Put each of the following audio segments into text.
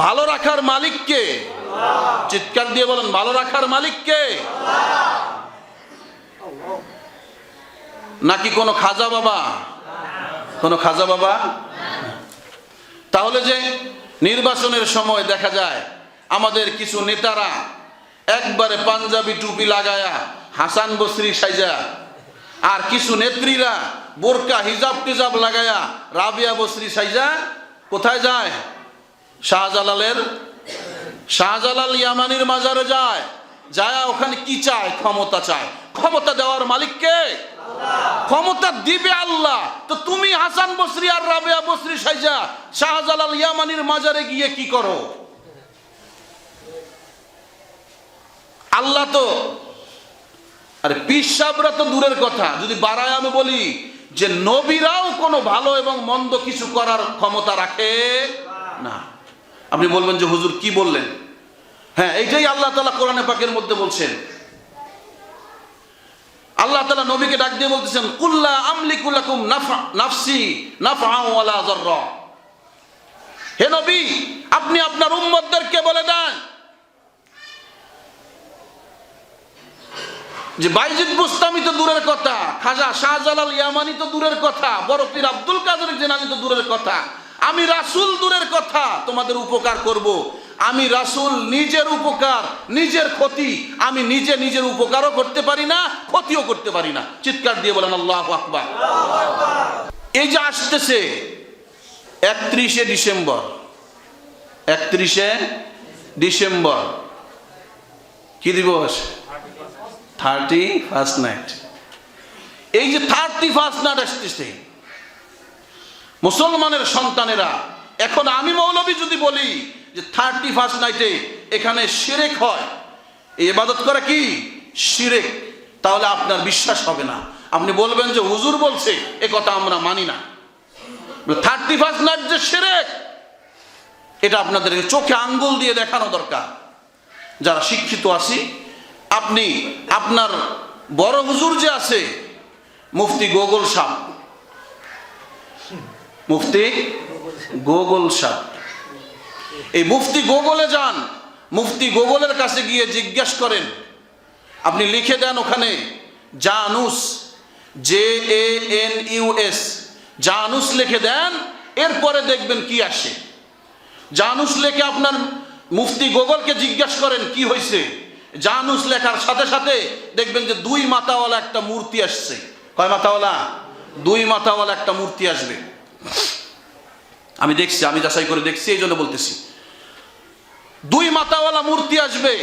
ভালো রাখার মালিক কে? চিৎকার দিয়ে বলেন, ভালো রাখার মালিক কে? নাকি কোনো খাজা বাবা? কোনো খাজা বাবা? তাহলে যে নির্বাচনের সময় দেখা যায় আমাদের কিছু নেতারা একবারে পাঞ্জাবি টুপি লাগায়া হাসান বসরি সাইজা, আর কিছু নেত্রীরা বোরকা হিজাব টিজাব লাগায়া রাবিয়া বসরি সাইজা কোথায় যায়? শাহজালাল ইয়ামানির মাজারে যায়। যায় ওখানে কি চায়? ক্ষমতা চায়। ক্ষমতা দেওয়ার মালিক কে? ক্ষমতা দিবে আল্লাহ। তো তুমি হাসান বসরি আর রাবিয়া বসরি সাইজা শাহজালাল ইয়ামানির মাজারে গিয়ে কি করো? আল্লাহ তো, আরে পীর সাহেবরা তো দূরের কথা, যদি বাড়ায় আমি বলি যে নবীরাও কোনো ভালো এবং মন্দ কিছু করার ক্ষমতা রাখে না। আপনি বলবেন যে হুজুর কি বললেন? হ্যাঁ, এইটাই আল্লাহ তাআলা কোরআনে পাকের মধ্যে বলছেন। আল্লাহ তাআলা নবীকে ডাক দিয়ে বলতেছেন, কুল্লা আমলিকু লাকুম নাফসি নাফআ ওয়ালা যাররা। হে নবী, আপনি আপনার উম্মতদেরকে বলে দেন যে বাইজিদ বুস্তামি তো দূরের কথা, খাজা শাহজালাল ইয়ামানি তো দূরের কথা, বড় পীর আব্দুল কাদের জিলানী তো দূরের কথা, আমি রাসূল দূরের কথা তোমাদের উপকার করব। আমি রাসূল নিজের উপকার নিজের ক্ষতি, আমি নিজের উপকারও করতে পারি না, ক্ষতিও করতে পারি না। চিৎকার দিয়ে বলেন আল্লাহু আকবার। এই যে আসতেছে 31শে ডিসেম্বর, 31শে ডিসেম্বর কি দিবস? 31st night. এই যে 31st নাইট আসতেছে, মুসলমানের সন্তানেরা, এখন আমি মৌলবী যদি বলি যে 31st নাইটে এখানে শিরক হয়, এই ইবাদত করা কি শিরক, তাহলে আপনার বিশ্বাস হবে না। আপনি বলবেন যে হুজুর বলছে, এ কথা আমরা মানি না। 31st নাইট যে শিরক, এটা আপনাদের চোখে আঙ্গুল দিয়ে দেখানো দরকার। যারা শিক্ষিত আছি, আপনি আপনার বড় হুজুর যে আছে মুফতি গোগল সাহ, মুফতি গোগল সাহ, এই মুফতি গোগলে যান, মুফতি গোগলের কাছে গিয়ে জিজ্ঞেস করেন, আপনি লিখে দেন ওখানে জানুস, JANUS, জানুস লিখে দেন, এরপরে দেখবেন কি আসে। জানুস লেখে আপনার মুফতি গোগলকে জিজ্ঞেস করেন কি হয়েছে, জানুস লেখার সাথে সাথে দেখবেন যে 2 মাথাওয়ালা একটা মূর্তি আসছে। কয় মাথাওয়ালা? 2 মাথাওয়ালা একটা মূর্তি আসবে। আমি দেখছি, আমি যাচাই করে দেখছি, এই জন্য বলতেছি। 2 মাথাওয়ালা মূর্তি আসবে।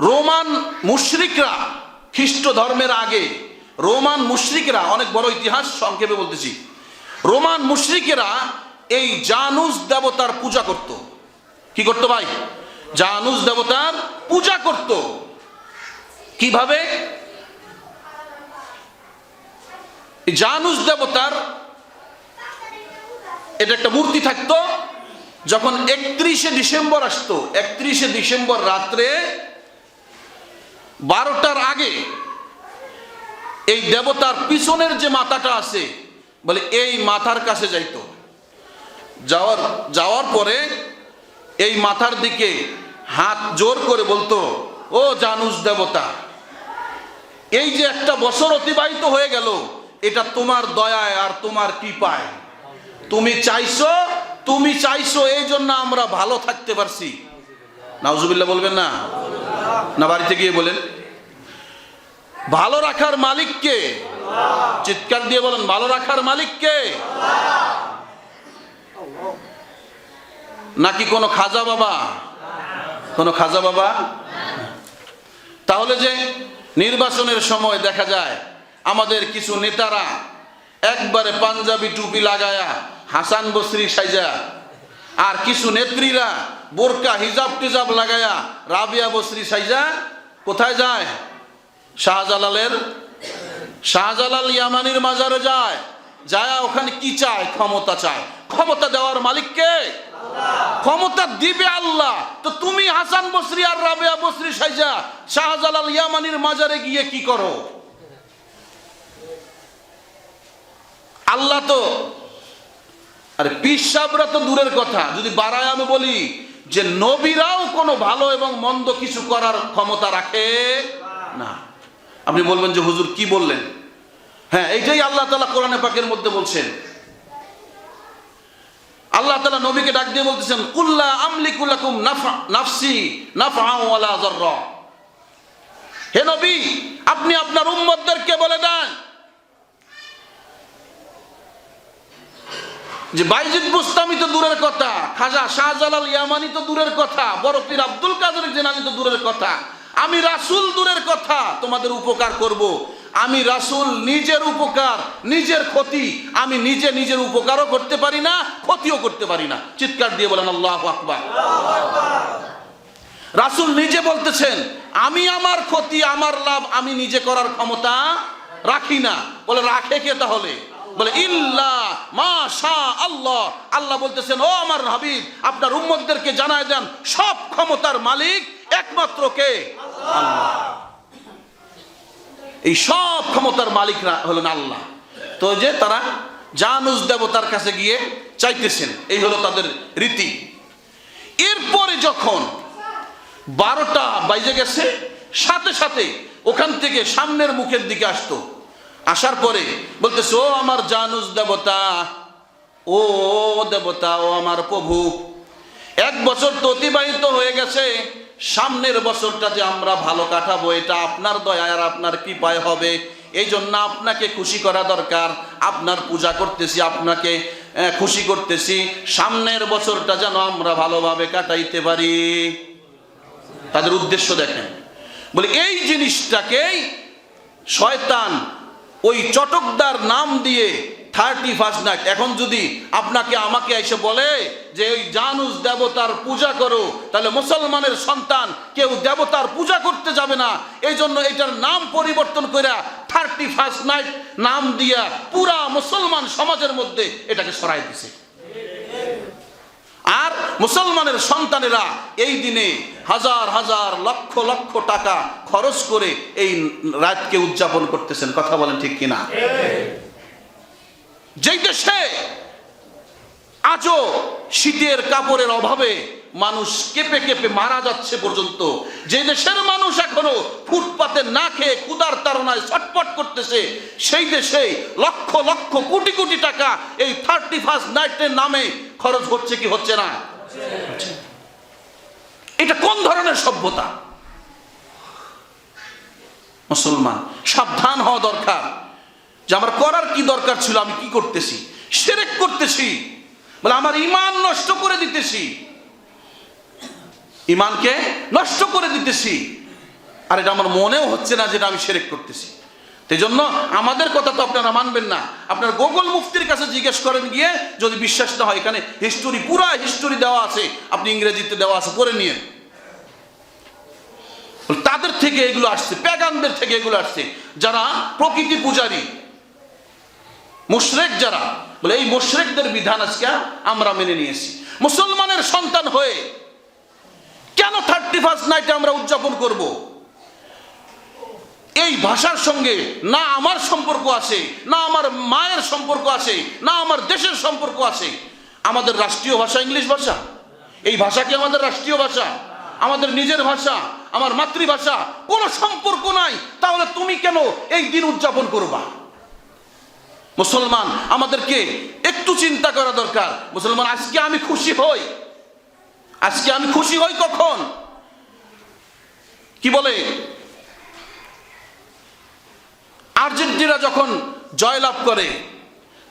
রোমান মুশরিকরা, খ্রিস্ট ধর্মের আগে রোমান মুশরিকরা, অনেক বড় ইতিহাস, সংক্ষেপে বলতেছি, রোমান মুশরিকেরা এই জানুস দেবতার পূজা করত। কি করতো ভাই? জানুস দেবতার পূজা করত। কিভাবে? জানুস দেবতার এটা একটা মূর্তি থাকতো। যখন 31শে ডিসেম্বর আসতো, 31শে ডিসেম্বর রাত্রে 12টার আগে এই দেবতার পিছনের যে মাথাটা আছে, বলে এই মাথার কাছে যাইতো। যাওয়ার পরে এই মাথার দিকে হাত জোর করে বলতো, ও জানুস দেবতা, এই যে একটা বছর অতিবাহিত হয়ে গেল, এটা তোমার দয়ায় আর তোমার কৃপায়, তুমি চাইছো এই জন্য আমরা ভালো থাকতে পারছি। নাউজুবিল্লাহ বলবেন না? না বাড়িতে গিয়ে বলেন। ভালো রাখার মালিক কে? চিৎকার দিয়ে বলেন, ভালো রাখার মালিক কে? নাকি কোনো খাজা বাবা? কোনো খাজা বাবা? তাহলে যে নির্বাচনের সময় দেখা যায় আমাদের কিছু নেতারা একবারে পাঞ্জাবি টুপি লাগায়া হাসান বসরি সাইজা, আর কিছু নেত্রীরা বোরকা হিজাব টিজাব লাগায়া রাবিয়া বসরি সাইজা কোথায় যায়? শাহজালাল ইয়ামানির মাজারে যায়। যায় ওখানে কি চায়? ক্ষমতা চায়। ক্ষমতা দেওয়ার মালিক কে? ক্ষমতা দিবে আল্লাহ। তো তুমি হাসান বসরি আর রাবিয়া বসরি সাইজা শাহজালাল ইয়ামানির মাজারে গিয়ে কি করো? আল্লাহ তো, আরে পীর সাহেবরা তো দূরের কথা, যদি বাড়ায় আমি বলি যে নবীরাও কোনো ভালো এবং মন্দ কিছু করার ক্ষমতা রাখে না। আপনি বলবেন যে হুজুর কি বললেন? হ্যাঁ, এইটাই আল্লাহ তাআলা কোরআনে পাকের মধ্যে বলছেন। আল্লাহ তাআলা নবীকে ডাক দিয়ে বলতেছেন, কুল্লা আমলিকু লাকুম নাফসি নাফআ ওয়ালা যাররা। হে নবী, আপনি আপনার উম্মতদেরকে বলে দেন যে বাইজিদ বুস্তামি তো দূরের কথা, খাজা শাহজালাল ইয়ামানি তো দূরের কথা, বড় পীর আব্দুল কাদের জিলানী তো দূরের কথা, আমি রাসূল দূরের কথা, তোমাদের উপকার করব। আমি রাসূল নিজের উপকার নিজের ক্ষতি, আমি নিজের উপকারও করতে পারি না, ক্ষতিও করতে পারি না। চিৎকার দিয়ে বলেন আল্লাহু আকবার। রাসূল নিজে বলতেছেন, আমি আমার ক্ষতি আমার লাভ আমি নিজে করার ক্ষমতা রাখি না। বলে রাখে কে তাহলে? বলে ইল্লা মা শা আল্লাহ। আল্লাহ বলতেছেন, ও আমার হাবিব, আপনার উম্মতদেরকে জানায় দেন সব ক্ষমতার মালিক একমাত্র কে? আল্লাহ। এই সব ক্ষমতার মালিকরা হলেন আল্লাহ। তো যে তারা জানুস দেবতার কাছে গিয়ে চাইতেছেন, এই হলো তাদের রীতি। এরপরে যখন 12টা বাজে গেছে, সাথে সাথে ওখান থেকে সামনের মুখের দিকে আসতো। আসার পরে বলতেছে, ও আমার জানুস দেবতা, ও দেবতা, ও আমার প্রভু, 1 বছর তো অতিবাহিত হয়ে গেছে, সামনের বছরটা যে আমরা ভালো কাটাবো এটা আপনার দয়ায় আর আপনার কৃপায় হবে। এই জন্য আপনাকে খুশি করা দরকার, আপনার পূজা করতেছি, আপনাকে খুশি করতেছি, সামনের বছরটা যেন আমরা ভালোভাবে কাটাইতে পারি। তাদের উদ্দেশ্য দেখেন। বলে এই জিনিসটাকেই শয়তান ওই চটকদার নাম দিয়ে 31 নাইট, এখন যদি আপনাকে আমাকে এসে বলে যে ওই জানুস দেবতার পূজা করো, তাহলে মুসলমানের সন্তান কেউ দেবতার পূজা করতে যাবে না। এই জন্য এটার নাম পরিবর্তন করে 31 নাইট নাম দিয়া পুরা মুসলমান সমাজের মধ্যে এটাকে সরাই দিছে। আর মুসলমানের সন্তানেরা এই দিনে হাজার হাজার লক্ষ লক্ষ টাকা খরচ করে এই রাতকে উদযাপন করতেছেন। কথা বলেন ঠিক কিনা? যেই দেশে আজও শীতের কাপড়ের অভাবে মানুষ কেঁপে কেঁপে মারা যাচ্ছে পর্যন্ত, যে দেশের মানুষ এখনো ফুটপাতে না খেয়ে ক্ষুধার তাড়নায় ছটফট করতেছে, সেই দেশে লক্ষ লক্ষ কোটি কোটি টাকা এই 31 নাইটের নামে খরচ হচ্ছে কি হচ্ছে না? এটা কোন ধরনের সভ্যতা? মুসলমান সাবধান হওয়া দরকার যে আমার করার কি দরকার ছিল, আমি কি করতেছি? শিরক করতেছি, বলে আমার ঈমান নষ্ট করে দিতেছি, ঈমানকে নষ্ট করে দিতেছি, আর এটা আমার মনেও হচ্ছে না যেটা আমি শিরক করতেছি। এই জন্য আমাদের কথা তো আপনারা মানবেন না, আপনার গুগল মুফতির কাছে জিজ্ঞেস করেন গিয়ে, যদি বিশ্বাস না হয় এখানে হিস্টোরি, পুরা হিস্টোরি দেওয়া আছে, আপনি ইংরেজিতে দেওয়া আছে, পড়ে নিয়েন। তাদের থেকে এগুলো আসছে, প্যাগানদের থেকে এগুলো আসছে, যারা প্রকৃতি পূজারী মুশরিক যারা, বলে এই মুশরিকদের বিধান আজকে আমরা মেনে নিয়েছি। মুসলমানের সন্তান হয়ে কেন 31 নাইটে আমরা উদযাপন করব? এই ভাষার সঙ্গে না আমার সম্পর্ক আছে, না আমার মায়ের সম্পর্ক আছে, না আমার দেশের সম্পর্ক আছে। আমাদের রাষ্ট্রীয় ভাষা ইংলিশ ভাষা, এই ভাষা কি আমাদের রাষ্ট্রীয় ভাষা? আমাদের নিজের ভাষা, আমার মাতৃভাষা, কোনো সম্পর্ক নাই। তাহলে তুমি কেন এই দিন উদযাপন করবা? মুসলমান আমাদেরকে একটু চিন্তা করা দরকার। মুসলমান আজকে আমি খুশি হই, আজকে আমি খুশি হই কখন? কি বলে, আর্জেন্টিনা যখন জয়লাভ করে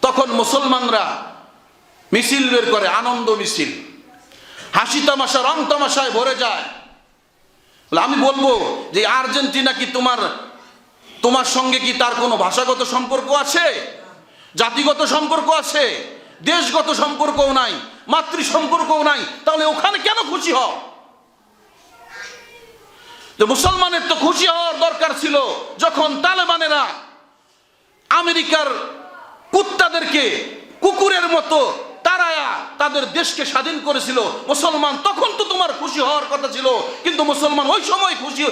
তখন মুসলমানরা মিছিল বের করে, আনন্দ মিছিল, হাসি তামাশা রং তামাশায় ভরে যায়। আমি বলবো যে আর্জেন্টিনা কি তোমার সঙ্গে কি তার কোনো ভাষাগত সম্পর্ক আছে, জাতিগত সম্পর্ক আছে, দেশগত সম্পর্কও নাই, মাতৃ সম্পর্কও নাই? তাহলে ওখানে কেন খুশি হও? মুসলমানের তো খুশি হওয়ার দরকার ছিল যখন তালেবানেরা আমেরিকার কুত্তাদেরকে কুকুরের মতো তারায়া তাদের দেশকে স্বাধীন করেছিল। মুসলমান তখন তো তোমার খুশি হওয়ার কথা ছিল, কিন্তু মুসলমান ওই সময় খুশি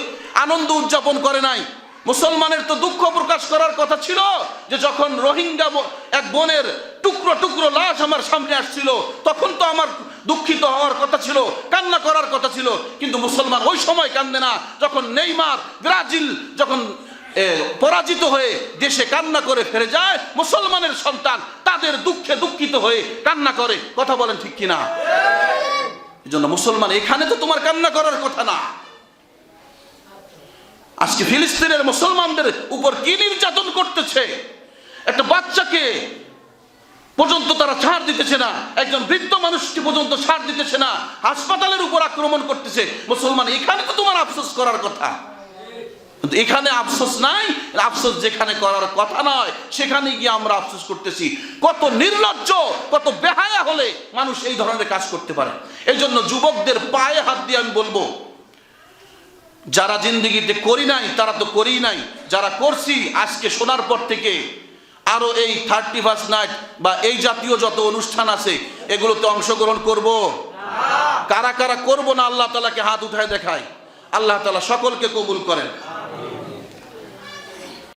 আনন্দ উদযাপন করে নাই। মুসলমানের তো দুঃখ প্রকাশ করার কথা ছিল যে যখন রোহিঙ্গা এক বোনের টুকরো টুকরো লাশ আমার সামনে আসছিল, তখন তো আমার দুঃখিত হওয়ার কথা ছিল, কান্না করার কথা ছিল। কিন্তু মুসলমান ওই সময় কান্দে না যখন নেইমার ব্রাজিল যখন পরাজিত হয়ে দেশে কান্না করে ফিরে যায়, মুসলমানের সন্তান তাদের দুঃখে দুঃখিত হয়ে কান্না করে। কথা বলেন ঠিক কিনা? এই জন্য মুসলমান এখানে তো তোমার কান্না করার কথা না। আজকে ফিলিস্তিনের মুসলমানদের উপর কি নির্যাতন করতেছে, একটা বাচ্চাকে পর্যন্ত তারা ছাড় দিতেছে না, একজন বৃদ্ধ মানুষকে পর্যন্ত ছাড় দিতেছে না, হাসপাতালের উপর আক্রমণ করতেছে। মুসলমান এখানে তো তোমার আফসোস করার কথা, কিন্তু এখানে আফসোস নাই। আফসোস যেখানে করার কথা নয় সেখানে গিয়ে আমরা আফসোস করতেছি। কত নির্লজ্জ, কত বেহায়া হলে মানুষ এই ধরনের কাজ করতে পারে। এই জন্য যুবকদের পায়ে হাত দিয়ে আমি বলবো, যারা জিন্দেগিতে করি নাই তারা তো করি নাই, যারা করছি আজকে শোনার পর থেকে আরো এই 31st নাইট বা এই জাতীয় যত অনুষ্ঠান আছে এগুলোতে অংশগ্রহণ করব। কারা কারা করব না আল্লাহ তাআলাকে হাত উঠায় দেখায়। আল্লাহ তাআলা সকলকে কবুল করেন।